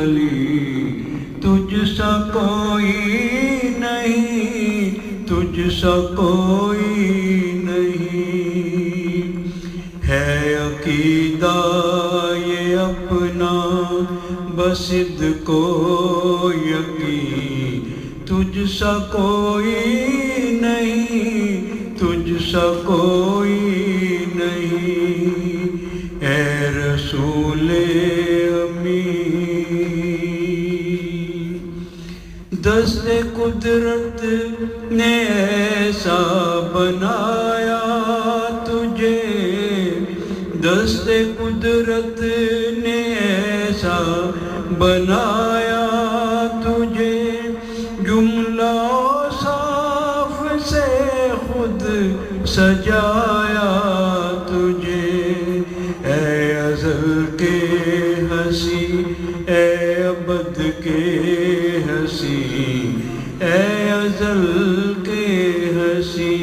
ولی تجھ سا کوئی نہیں، تجھ سا کوئی نہیں، ہے عقیدہ یہ اپنا بس صدق و یقین، تجھ سا کوئی نہیں، تجھ سا کوئی نہیں، اے رسول امین۔ دست قدرت نے ایسا بنایا تجھے، دست قدرت نے ایسا بنایا تجھے، جملہ اوصاف سے خود سجایا تجھے، اے ازل کے ہنسی، اے ابد کے ہنسی، اے ازل کے ہنسی،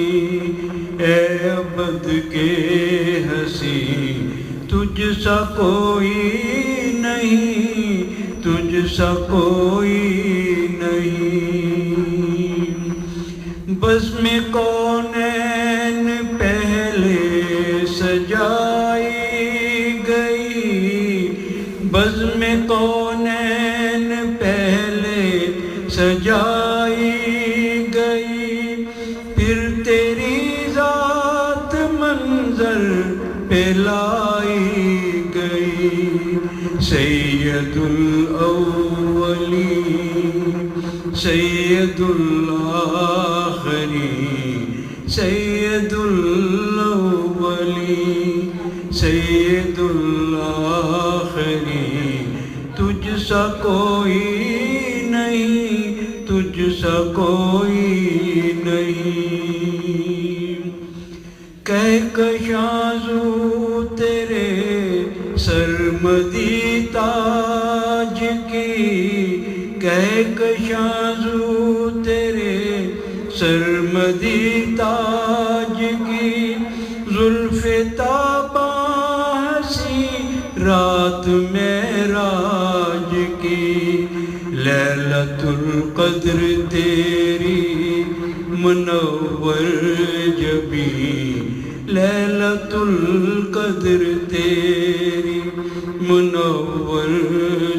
اے ابد کے ہنسی، تجھ سا کوئی نہیں، تجھ سا کوئی نہیں، بزم کونین پہلے سجائی گئی، بزم کونین پہلے سجائی گئی، پھر تیری ذات منظر پہ لائی گئی، سید الاولین سید الاخرین سید الاولین سید الاخرین، تجھ سا کوئی نہیں، تجھ سا کوئی نہیں، کہکشاں زو تیرے سرمدی تاج کی، کہکشاں زو تیرے سرمدی تاج کی، زلف تاباں ہنسی رات معراج کی، لیلۃ القدر تیری منور جبیں، لیلۃ القدر تیری منور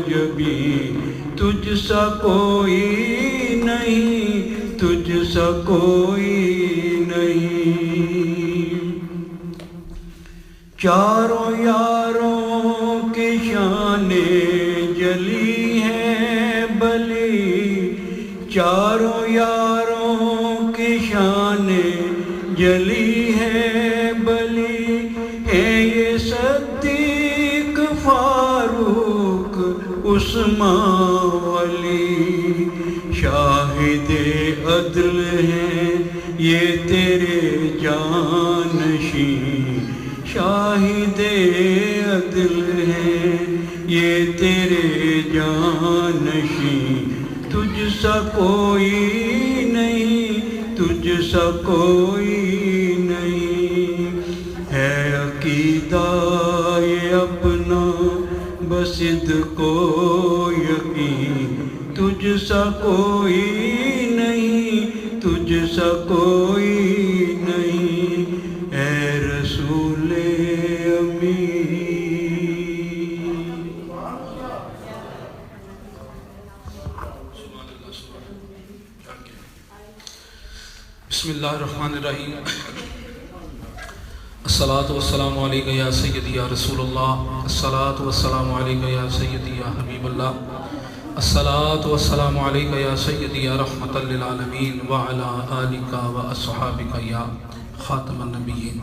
جبیں، تجھ سا کوئی نہیں، تجھ سا کوئی نہیں، چاروں یاروں کی شانیں جلی ہیں بلی، چاروں یاروں کی شانیں جلی ہیں بلی، ہیں یہ صدیق فاروق عثمان علی، شاہد عدل ہیں یہ تیرے جانشین، شاہد عدل ہیں یہ تیرے جانشین، تجھ سا کوئی نہیں، تجھ سا کوئی نہیں، ہے عقیدہ یہ اپنا بس صدق و یقین، تجھ سا کوئی نہیں، تجھ سا کوئی نہیں، اے رسول امین۔ بسم اللہ الرحمن الرحیم، الصلاۃ والسلام علیک یا سیدی یا رسول اللہ، الصلاۃ والسلام علیک یا سیدی یا حبیب اللہ، الصلاۃ والسلام علیک یا سیدی یا رحمۃ للعالمین، وعلی آلک و اصحابک یا خاتم النبیین۔